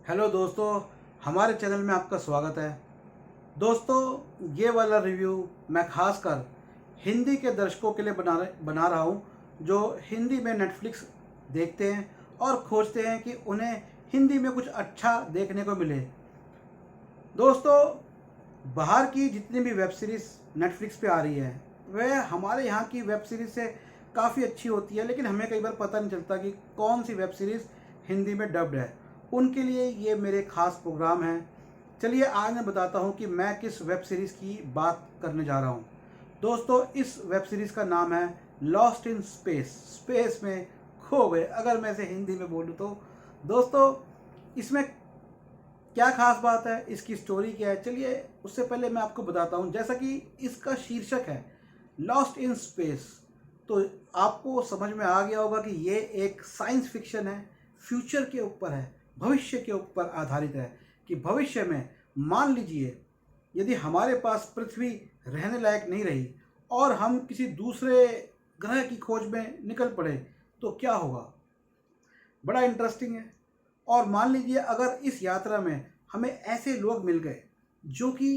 Hello दोस्तों, हमारे channel में आपका स्वागत है। दोस्तों, ये वाला रिव्यू मैं खासकर हिंदी के दर्शकों के लिए बना रहा हूँ जो हिंदी में नेटफ्लिक्स देखते हैं और खोजते हैं कि उन्हें हिंदी में कुछ अच्छा देखने को मिले। दोस्तों, बाहर की जितनी भी वेब सीरीज़ नेटफ्लिक्स पे आ रही है वह हमारे यहाँ की वेब सीरीज़ से काफ़ी अच्छी होती है, लेकिन हमें कई बार पता नहीं चलता कि कौन सी वेब सीरीज़ हिंदी में डब्ड है। उनके लिए ये मेरे ख़ास प्रोग्राम है। चलिए आज मैं बताता हूँ कि मैं किस वेब सीरीज़ की बात करने जा रहा हूँ। दोस्तों, इस वेब सीरीज़ का नाम है लॉस्ट इन स्पेस। स्पेस में खो गए, अगर मैं इसे हिंदी में बोलूँ तो। दोस्तों, इसमें क्या खास बात है, इसकी स्टोरी क्या है, चलिए उससे पहले मैं आपको बताता हूँ। जैसा कि इसका शीर्षक है लॉस्ट इन स्पेस, तो आपको समझ में आ गया होगा कि ये एक साइंस फिक्शन है, फ्यूचर के ऊपर है, भविष्य के ऊपर आधारित है। कि भविष्य में मान लीजिए यदि हमारे पास पृथ्वी रहने लायक नहीं रही और हम किसी दूसरे ग्रह की खोज में निकल पड़े तो क्या होगा। बड़ा इंटरेस्टिंग है। और मान लीजिए अगर इस यात्रा में हमें ऐसे लोग मिल गए जो कि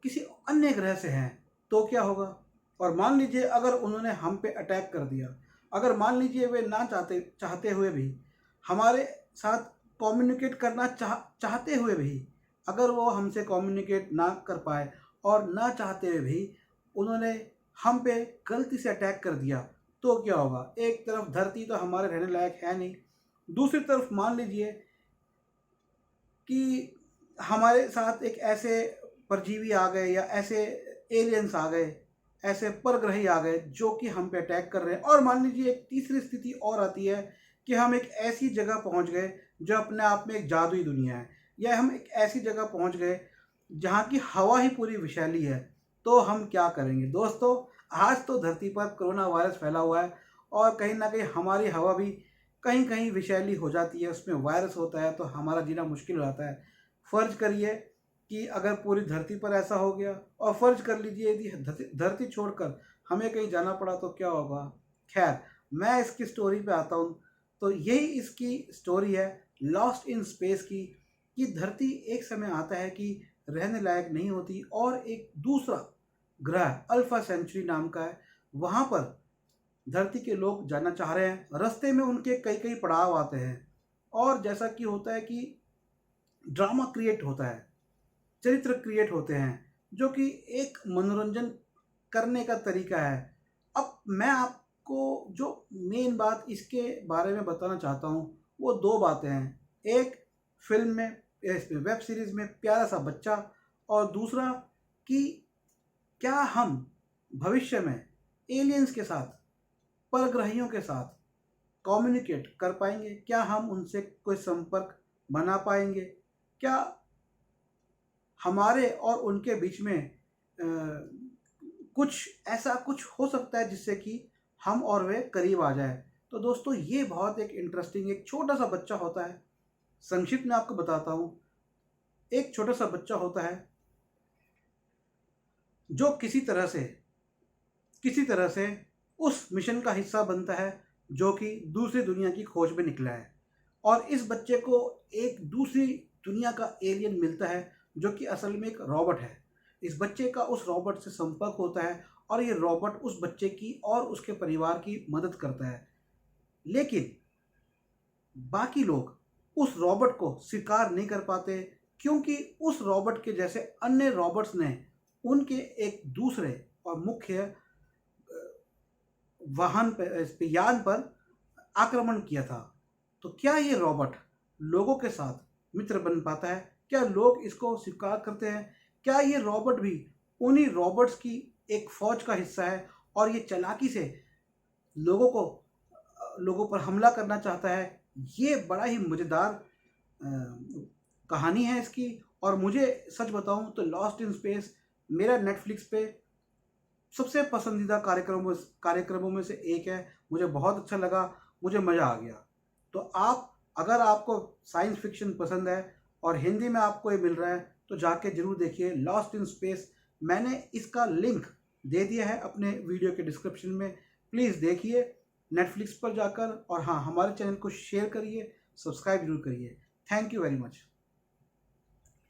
किसी अन्य ग्रह से हैं तो क्या होगा। और मान लीजिए अगर उन्होंने हम पे अटैक कर दिया, अगर मान लीजिए वे ना चाहते हुए भी हमारे साथ कम्युनिकेट करना चाहते हुए भी अगर वो हमसे कम्युनिकेट ना कर पाए और ना चाहते हुए भी उन्होंने हम पे गलती से अटैक कर दिया तो क्या होगा। एक तरफ धरती तो हमारे रहने लायक है नहीं, दूसरी तरफ मान लीजिए कि हमारे साथ एक ऐसे परजीवी आ गए या ऐसे एलियंस आ गए, ऐसे परग्रही आ गए जो कि हम पे अटैक कर रहे हैं। और मान लीजिए एक तीसरी स्थिति और आती है कि हम एक ऐसी जगह पहुंच गए जो अपने आप में एक जादुई दुनिया है, या हम एक ऐसी जगह पहुंच गए जहां की हवा ही पूरी विषैली है। तो हम क्या करेंगे। दोस्तों, आज तो धरती पर कोरोना वायरस फैला हुआ है और कहीं ना कहीं हमारी हवा भी कहीं कहीं विषैली हो जाती है, उसमें वायरस होता है तो हमारा जीना मुश्किल हो जाता है। फर्ज करिए कि अगर पूरी धरती पर ऐसा हो गया, और फर्ज कर लीजिए यदि धरती छोड़कर हमें कहीं जाना पड़ा तो क्या होगा। खैर, मैं इसकी स्टोरी पे आता हूँ। तो यही इसकी स्टोरी है लॉस्ट इन स्पेस की, कि धरती एक समय आता है कि रहने लायक नहीं होती और एक दूसरा ग्रह अल्फा सेंचुरी नाम का है, वहाँ पर धरती के लोग जाना चाह रहे हैं। रास्ते में उनके कई कई पड़ाव आते हैं और जैसा कि होता है कि ड्रामा क्रिएट होता है, चरित्र क्रिएट होते हैं जो कि एक मनोरंजन करने का तरीका है। अब मैं आपको जो मेन बात इसके बारे में बताना चाहता हूँ वो दो बातें हैं। एक, फिल्म में इसमें वेब सीरीज़ में प्यारा सा बच्चा, और दूसरा कि क्या हम भविष्य में एलियंस के साथ, परग्रहियों के साथ कम्युनिकेट कर पाएंगे, क्या हम उनसे कोई संपर्क बना पाएंगे, क्या हमारे और उनके बीच में कुछ ऐसा कुछ हो सकता है जिससे कि हम और वे करीब आ जाए। तो दोस्तों, ये बहुत एक इंटरेस्टिंग, एक छोटा सा बच्चा होता है। संक्षिप्त में आपको बताता हूँ। एक छोटा सा बच्चा होता है जो किसी तरह से उस मिशन का हिस्सा बनता है जो कि दूसरी दुनिया की खोज में निकला है। और इस बच्चे को एक दूसरी दुनिया का एलियन मिलता है जो कि असल में एक रॉबोट है। इस बच्चे का उस रॉबोट से संपर्क होता है और ये रॉबोट उस बच्चे की और उसके परिवार की मदद करता है। लेकिन बाकी लोग उस रॉबोट को स्वीकार नहीं कर पाते, क्योंकि उस रॉबोट के जैसे अन्य रॉबोट्स ने उनके एक दूसरे और मुख्य वाहन पर, इस पे यान पर आक्रमण किया था। तो क्या ये रॉबोट लोगों के साथ मित्र बन पाता है, क्या लोग इसको स्वीकार करते हैं, क्या ये रॉबोट भी उन्हीं रॉबोट्स की एक फौज का हिस्सा है और ये चालाकी से लोगों पर हमला करना चाहता है। ये बड़ा ही मज़ेदार कहानी है इसकी। और मुझे सच बताऊं तो लॉस्ट इन स्पेस मेरा नेटफ्लिक्स पे सबसे पसंदीदा कार्यक्रमों में से एक है। मुझे बहुत अच्छा लगा, मुझे मज़ा आ गया। तो आप, अगर आपको साइंस फिक्शन पसंद है और हिंदी में आपको ये मिल रहा है तो जाके ज़रूर देखिए लॉस्ट इन स्पेस। मैंने इसका लिंक दे दिया है अपने वीडियो के डिस्क्रिप्शन में, प्लीज़ देखिए नेटफ्लिक्स पर जाकर। और हाँ, हमारे चैनल को शेयर करिए, सब्सक्राइब जरूर करिए। Thank you very much.